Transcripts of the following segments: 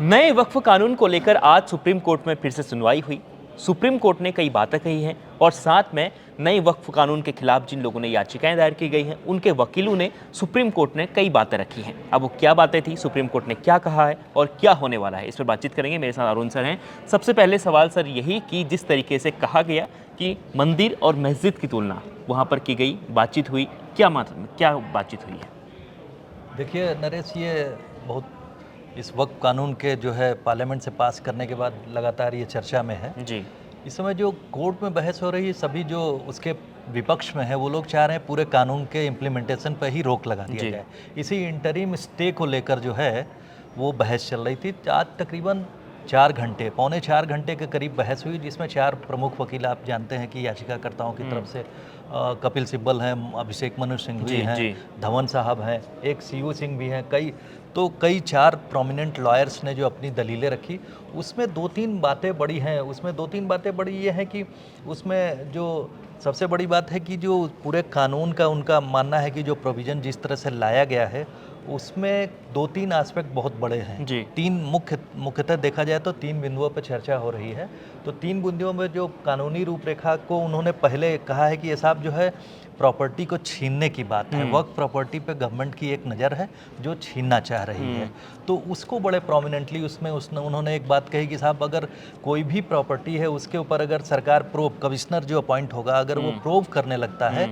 नए वक्फ कानून को लेकर आज सुप्रीम कोर्ट में फिर से सुनवाई हुई। सुप्रीम कोर्ट ने कई बातें कही हैं और साथ में नए वक्फ कानून के खिलाफ जिन लोगों ने याचिकाएं दायर की गई हैं उनके वकीलों ने सुप्रीम कोर्ट ने कई बातें रखी हैं। अब वो क्या बातें थी, सुप्रीम कोर्ट ने क्या कहा है और क्या होने वाला है, इस पर बातचीत करेंगे। मेरे साथ अरुण सर हैं। सबसे पहले सवाल सर यही कि जिस तरीके से कहा गया कि मंदिर और मस्जिद की तुलना वहाँ पर की गई, बातचीत हुई, क्या बातचीत हुई है? देखिए नरेश, ये बहुत इस वक्त कानून के जो है पार्लियामेंट से पास करने के बाद लगातार ये चर्चा में है जी इस समय। जो कोर्ट में बहस हो रही है, सभी जो उसके विपक्ष में है वो लोग चाह रहे हैं पूरे कानून के इम्प्लीमेंटेशन पर ही रोक लगा दिया जाए। इसी इंटरिम स्टे को लेकर जो है वो बहस चल रही थी। आज तकरीबन 4 घंटे, पौने 4 घंटे के करीब बहस हुई, जिसमें 4 प्रमुख वकील, आप जानते हैं कि याचिकाकर्ताओं की तरफ से कपिल सिब्बल हैं, अभिषेक मनु सिंघवी हैं, धवन साहब हैं, एक सीयू सिंह भी हैं, कई 4 प्रोमिनेंट लॉयर्स ने जो अपनी दलीलें रखी। उसमें 2-3 बातें बड़ी हैं। उसमें 2-3 बातें बड़ी ये हैं कि उसमें जो सबसे बड़ी बात है कि जो पूरे कानून का उनका मानना है कि जो प्रोविज़न जिस तरह से लाया गया है उसमें 2-3 एस्पेक्ट बहुत बड़े हैं। 3 मुख्यतः देखा जाए तो 3 बिंदुओं पर चर्चा हो रही है। तो 3 बिंदुओं में जो कानूनी रूपरेखा को उन्होंने पहले कहा है कि ये साहब जो है प्रॉपर्टी को छीनने की बात है। वक्त प्रॉपर्टी पे गवर्नमेंट की एक नज़र है जो छीनना चाह रही है, तो उसको बड़े प्रोमिनेंटली उसमें उन्होंने एक बात कही कि साहब अगर कोई भी प्रॉपर्टी है उसके ऊपर अगर सरकार कमिश्नर जो अपॉइंट होगा अगर वो प्रूव करने लगता है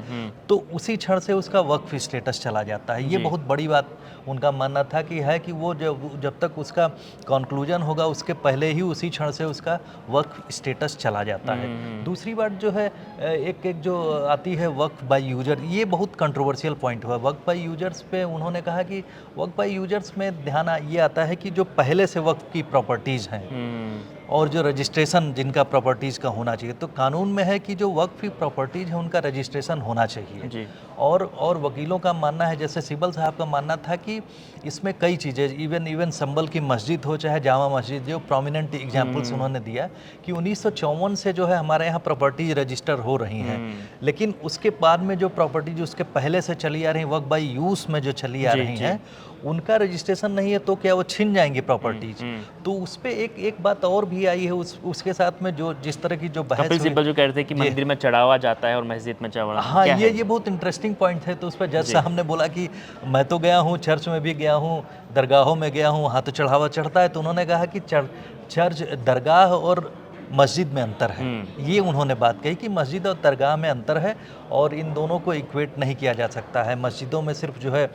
तो उसी क्षण से उसका वक्फ स्टेटस चला जाता है। ये बहुत बड़ी बात उनका मानना था कि वो जब तक उसका कंक्लूजन होगा उसके पहले ही उसी क्षण से उसका वक्फ स्टेटस चला जाता है। दूसरी बात जो है एक जो आती है वक्फ बाय यूजर, ये बहुत कंट्रोवर्शियल पॉइंट हुआ। वक्फ बाय यूजर्स पे उन्होंने कहा कि वक्फ बाय यूजर्स में ध्यान ये आता है कि जो पहले से वक्फ की प्रॉपर्टीज़ हैं और जो रजिस्ट्रेशन जिनका प्रॉपर्टीज़ का होना चाहिए, तो कानून में है कि जो वक्फ की प्रॉपर्टीज़ है उनका रजिस्ट्रेशन होना चाहिए। और वकीलों का मानना है, जैसे सिब्बल साहब का मानना था कि इसमें कई चीज़ें, इवन संभल की मस्जिद हो चाहे जामा मस्जिद, जो प्रोमिनेंट एग्जाम्पल्स उन्होंने दिया कि 1954 से जो है हमारे यहाँ प्रॉपर्टीज रजिस्टर हो रही हैं, लेकिन उसके बाद में जो प्रॉपर्टीज उसके पहले से चली आ रही वक्फ बाय यूज़ में जो चली आ रही हैं उनका रजिस्ट्रेशन नहीं है, तो क्या वो छिन जाएंगी प्रॉपर्टीज? तो उस पर एक बात और भी आई है उसके साथ में जो जिस तरह की जो बहस कपिल सिब्बल जो कह रहे थे कि मंदिर में चढ़ावा जाता है और मस्जिद में चढ़ावा। हाँ, ये बहुत इंटरेस्टिंग पॉइंट है। तो उस पर जज साहब ने बोला कि मैं तो गया हूँ, चर्च में भी गया हूँ, दरगाहों में गया हूँ, वहाँ तो चढ़ावा चढ़ता है। तो उन्होंने कहा कि चर्च, दरगाह और मस्जिद में अंतर है। ये उन्होंने बात कही कि मस्जिद और दरगाह में अंतर है और इन दोनों को इक्वेट नहीं किया जा सकता है। मस्जिदों में सिर्फ जो है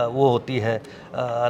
वो होती है,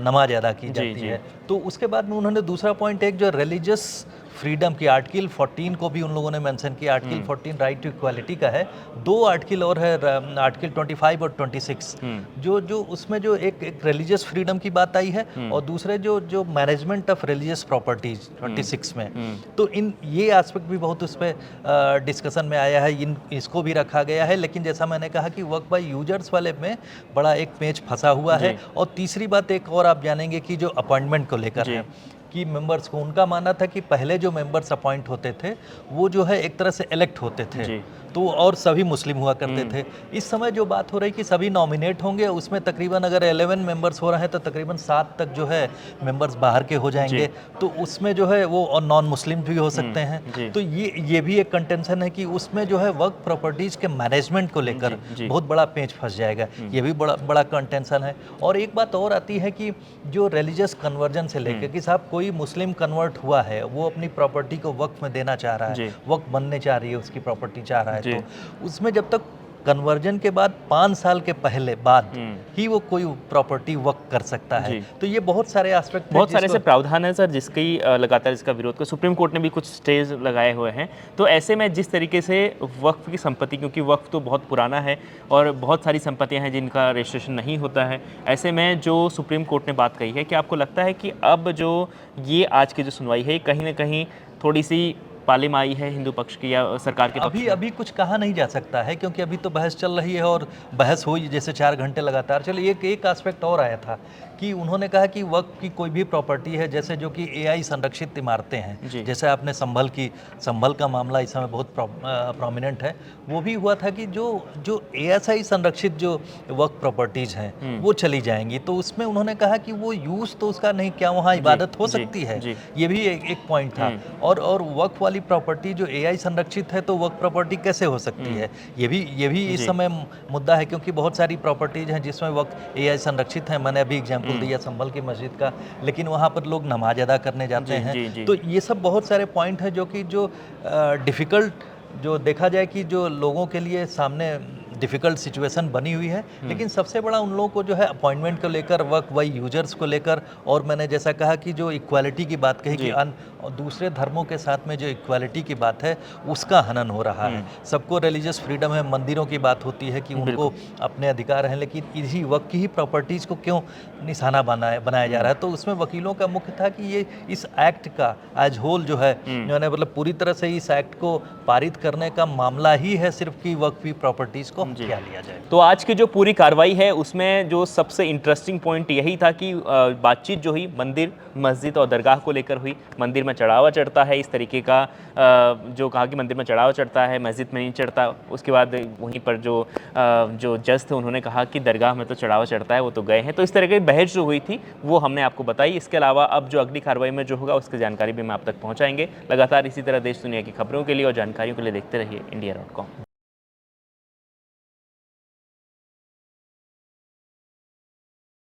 नमाज अदा की जाती है। तो उसके बाद में उन्होंने दूसरा पॉइंट, एक जो रिलीजियस फ्रीडम की आर्टिकल 14 को भी उन लोगों ने मेंशन किया। आर्टिकल 14 राइट टू इक्वालिटी का है। 2 आर्टिकल और है, आर्टिकल 25 और 26, जो उसमें जो एक रिलीजियस फ्रीडम की बात आई है और दूसरे जो मैनेजमेंट ऑफ रिलीजियस प्रॉपर्टीज 26 में। तो ये एस्पेक्ट भी बहुत उस पर डिस्कशन में आया है, इसको भी रखा गया है। लेकिन जैसा मैंने कहा कि वक्फ बाय यूजर्स वाले में बड़ा एक पेच फंसा हुआ है। और तीसरी बात एक और आप जानेंगे कि जो अपॉइंटमेंट को लेकर है कि मेंबर्स को, उनका मानना था कि पहले जो मेंबर्स अपॉइंट होते थे वो जो है एक तरह से इलेक्ट होते थे, तो और सभी मुस्लिम हुआ करते थे। इस समय जो बात हो रही कि सभी नॉमिनेट होंगे, उसमें तकरीबन अगर 11 मेंबर्स हो रहे हैं तो तकरीबन 7 तक जो है मेंबर्स बाहर के हो जाएंगे। तो उसमें जो है वो और नॉन मुस्लिम भी हो सकते हैं। तो ये भी एक कंटेंशन है कि उसमें जो है वक्फ प्रॉपर्टीज के मैनेजमेंट को लेकर बहुत बड़ा पेंच फंस जाएगा। ये भी बड़ा कंटेंशन है। और एक बात और आती है कि जो रिलीजियस कन्वर्जन से लेकर कि साहब कोई मुस्लिम कन्वर्ट हुआ है, वो अपनी प्रॉपर्टी को वक्फ में देना चाह रहा है, वक्फ बनने चाह रही है, उसकी प्रॉपर्टी चाह रहा है, तो उसमें जब तक कन्वर्जन के बाद 5 साल के बाद ही वो कोई प्रॉपर्टी वक्फ कर सकता है। तो ये बहुत सारे एस्पेक्ट, बहुत सारे ऐसे प्रावधान है सर जिसकी लगातार इसका विरोध कर सुप्रीम कोर्ट ने भी कुछ स्टेज लगाए हुए हैं। तो ऐसे में जिस तरीके से वक्फ की संपत्ति, क्योंकि वक्फ तो बहुत पुराना है और बहुत सारी संपत्तियां हैं जिनका रजिस्ट्रेशन नहीं होता है, ऐसे में जो सुप्रीम कोर्ट ने बात कही है, कि आपको लगता है कि अब जो ये आज की जो सुनवाई है कहीं ना कहीं थोड़ी सी पाले में आई है हिंदू पक्ष की या सरकार के पक्ष? अभी कुछ कहा नहीं जा सकता है, क्योंकि अभी तो बहस चल रही है और बहस हुई जैसे 4 घंटे लगातार चले। एक एस्पेक्ट और आया था कि उन्होंने कहा कि वक्फ की कोई भी प्रॉपर्टी है, जैसे जो कि एआई संरक्षित इमारतें हैं, जी। जैसे आपने संभल का मामला इस समय बहुत प्रोमिनेंट है, वो भी हुआ था कि जो एएसआई संरक्षित जो वक्फ प्रॉपर्टीज हैं वो चली जाएंगी, तो उसमें उन्होंने कहा कि वो यूज़ तो उसका नहीं, क्या वहाँ इबादत हो जी, सकती है, जी। ये भी एक पॉइंट था। और वक्फ वाली प्रॉपर्टी जो एआई संरक्षित है, तो वक्फ प्रॉपर्टी कैसे हो सकती है, ये भी इस जी। समय मुद्दा है, क्योंकि बहुत सारी प्रॉपर्टीज हैं जिसमें वक्फ एआई संरक्षित है। मैंने अभी एग्जांपल दिया संभल की मस्जिद का, लेकिन वहाँ पर लोग नमाज अदा करने जाते जी, हैं। जी, जी। तो ये सब बहुत सारे पॉइंट हैं जो डिफ़िकल्ट, जो देखा जाए कि जो लोगों के लिए सामने डिफ़िकल्ट सिचुएशन बनी हुई है। लेकिन सबसे बड़ा उन लोगों को जो है अपॉइंटमेंट को लेकर, वक्फ वाई यूजर्स को लेकर, और मैंने जैसा कहा कि जो इक्वालिटी की बात कही कि और दूसरे धर्मों के साथ में जो इक्वालिटी की बात है, उसका हनन हो रहा है। सबको रिलीजियस फ्रीडम है, मंदिरों की बात होती है कि उनको अपने अधिकार हैं, लेकिन इसी वक्त की ही प्रॉपर्टीज़ को क्यों निशाना बनाया जा रहा है। तो उसमें वकीलों का मुख्य था कि ये इस एक्ट का एज होल जो है, यानी मतलब पूरी तरह से इस एक्ट को पारित करने का मामला ही है सिर्फ कि वक्फ की प्रॉपर्टीज़ को क्या लिया जाए। तो आज की जो पूरी कार्रवाई है उसमें जो सबसे इंटरेस्टिंग पॉइंट यही था कि बातचीत जो हुई मंदिर, मस्जिद और दरगाह को लेकर हुई। मंदिर में चढ़ावा चढ़ता है, इस तरीके का जो कहा कि मंदिर में चढ़ावा चढ़ता है, मस्जिद में नहीं चढ़ता। उसके बाद वहीं पर जो जज थे उन्होंने कहा कि दरगाह में तो चढ़ावा चढ़ता है, वो तो गए हैं। तो इस तरह की बहस जो हुई थी वो हमने आपको बताई। इसके अलावा अब जो अगली कार्रवाई में जो होगा उसकी जानकारी भी हम आप तक पहुँचाएंगे। लगातार इसी तरह देश दुनिया की खबरों के लिए और जानकारियों के लिए देखते रहिए India.com।